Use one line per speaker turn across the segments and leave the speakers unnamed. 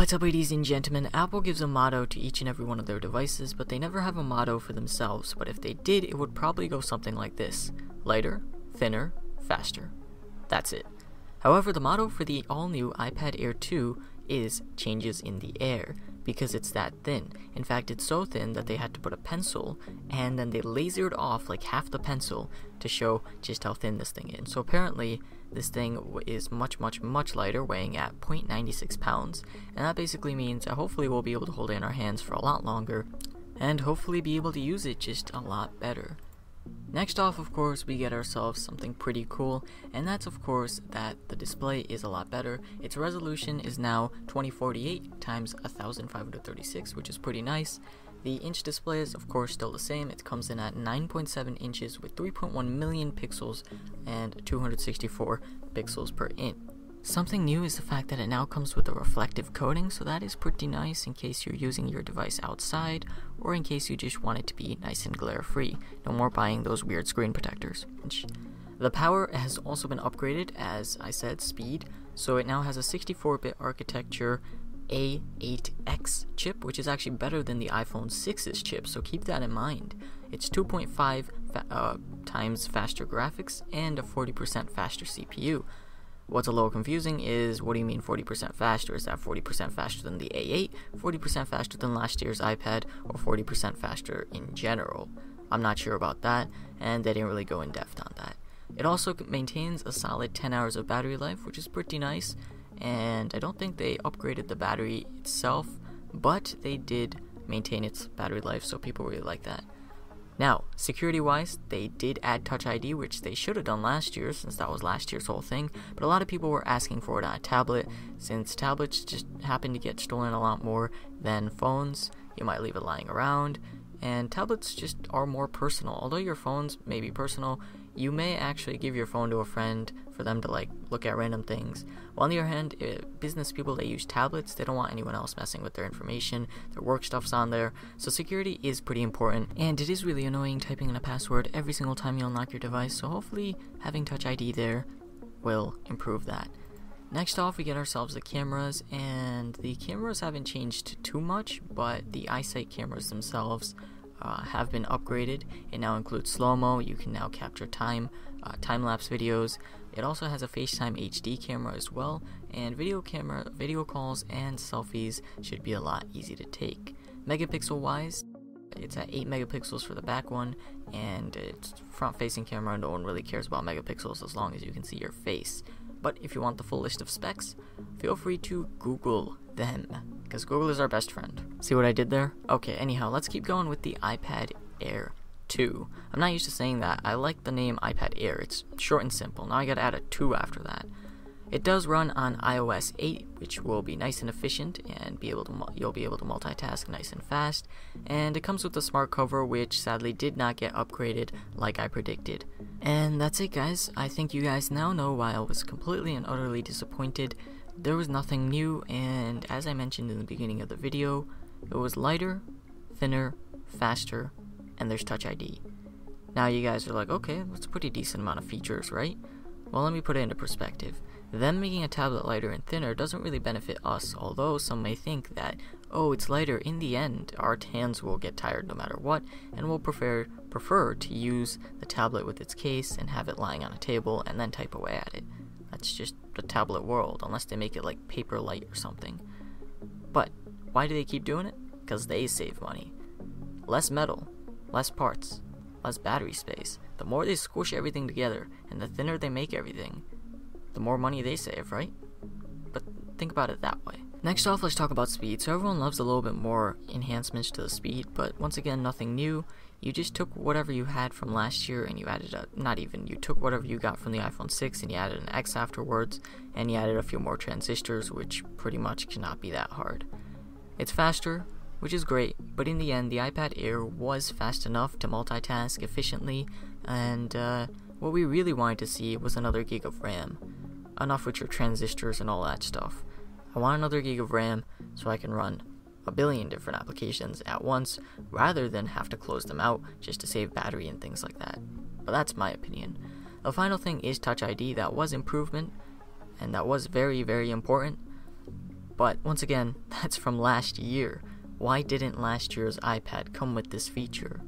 What's up, ladies and gentlemen? Apple gives a motto to each and every one of their devices, but they never have a motto for themselves. But if they did, it would probably go something like this: lighter, thinner, faster. That's it. However, the motto for the all-new iPad Air 2 is changes in the air, because it's that thin. In fact, it's so thin that they had to put a pencil, and then they lasered off like half the pencil to show just how thin this thing is. So apparently, this thing is much lighter, weighing at 0.96 pounds, and that basically means that hopefully we'll be able to hold it in our hands for a lot longer, and hopefully be able to use it just a lot better. Next off, of course, we get ourselves something pretty cool, and that's of course that the display is a lot better. Its resolution is now 2048 times 1536, which is pretty nice. The inch display is of course still the same. It comes in at 9.7 inches with 3.1 million pixels and 264 pixels per inch. Something new is the fact that it now comes with a reflective coating, so that is pretty nice in case you're using your device outside or in case you just want it to be nice and glare free. No more buying those weird screen protectors. The power has also been upgraded, as I said, speed, so it now has a 64-bit architecture A8X chip, which is actually better than the iPhone 6's chip, so keep that in mind. It's 2.5 times faster graphics and a 40% faster CPU. What's a little confusing is, what do you mean 40% faster? Is that 40% faster than the A8, 40% faster than last year's iPad, or 40% faster in general? I'm not sure about that, and they didn't really go in depth on that. It also maintains a solid 10 hours of battery life, which is pretty nice, and I don't think they upgraded the battery itself, but they did maintain its battery life, so people really like that. Now, security-wise, they did add Touch ID, which they should have done last year, since that was last year's whole thing, but a lot of people were asking for it on a tablet, since tablets just happen to get stolen a lot more than phones. You might leave it lying around, and tablets just are more personal. Although your phones may be personal, you may actually give your phone to a friend for them to look at random things. While on the other hand, business people that use tablets, they don't want anyone else messing with their information. Their work stuff's on there, so security is pretty important, and it is really annoying typing in a password every single time you unlock your device, so hopefully having Touch ID there will improve that. Next off, we get ourselves the cameras, and the cameras haven't changed too much, but the iSight cameras themselves have been upgraded. It now includes slo-mo. You can now capture time-lapse videos. It also has a FaceTime HD camera as well, and video calls and selfies should be a lot easy to take. Megapixel-wise, it's at 8 megapixels for the back one, and it's front-facing camera. No one really cares about megapixels as long as you can see your face. But if you want the full list of specs, feel free to Google them, because Google is our best friend. See what I did there? Okay, anyhow, let's keep going with the iPad Air 2. I'm not used to saying that. I like the name iPad Air. It's short and simple. Now I gotta add a 2 after that. It does run on iOS 8, which will be nice and efficient, and you'll be able to multitask nice and fast. And it comes with a smart cover, which sadly did not get upgraded like I predicted. And that's it, guys. I think you guys now know why I was completely and utterly disappointed. There was nothing new, and as I mentioned in the beginning of the video, it was lighter, thinner, faster, and there's Touch ID. Now you guys are like, okay, that's a pretty decent amount of features, right? Well, let me put it into perspective. Them making a tablet lighter and thinner doesn't really benefit us, although some may think that, oh, it's lighter. In the end, our hands will get tired no matter what, and we'll prefer to use the tablet with its case and have it lying on a table and then type away at it. That's just the tablet world, unless they make it like Paperlight or something. But why do they keep doing it? Because they save money. Less metal, less parts, less battery space. The more they squish everything together, and the thinner they make everything, the more money they save, right? But think about it that way. Next off, let's talk about speed. So everyone loves a little bit more enhancements to the speed, but once again, nothing new. You just took whatever you had from last year and you added you took whatever you got from the iPhone 6 and you added an X afterwards, and you added a few more transistors, which pretty much cannot be that hard. It's faster, which is great, but in the end, the iPad Air was fast enough to multitask efficiently, and what we really wanted to see was another gig of RAM. Enough with your transistors and all that stuff. I want another gig of RAM so I can run a billion different applications at once, rather than have to close them out just to save battery and things like that. But that's my opinion. The final thing is Touch ID. That was improvement, and that was very, very important. But once again, that's from last year. Why didn't last year's iPad come with this feature?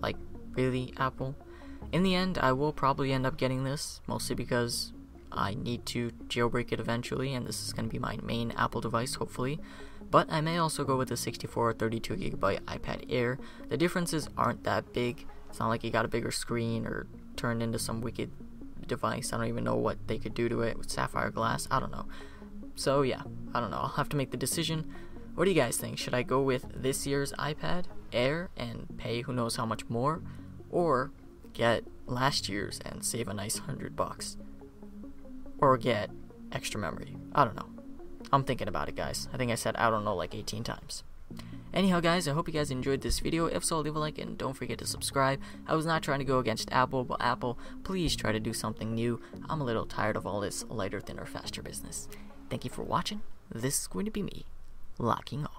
Like, really, Apple? In the end, I will probably end up getting this, mostly because I need to jailbreak it eventually, and this is going to be my main Apple device, hopefully. But I may also go with the 64 or 32GB iPad Air. The differences aren't that big. It's not like you got a bigger screen or turned into some wicked device. I don't even know what they could do to it with sapphire glass. I don't know. So yeah, I don't know. I'll have to make the decision. What do you guys think? Should I go with this year's iPad Air and pay who knows how much more? Or get last year's and save a nice $100? Or get extra memory? I don't know. I'm thinking about it, guys. I think I said I don't know like 18 times. Anyhow, guys, I hope you guys enjoyed this video. If so, leave a like and don't forget to subscribe. I was not trying to go against Apple, but Apple, please try to do something new. I'm a little tired of all this lighter, thinner, faster business. Thank you for watching. This is going to be me logging off.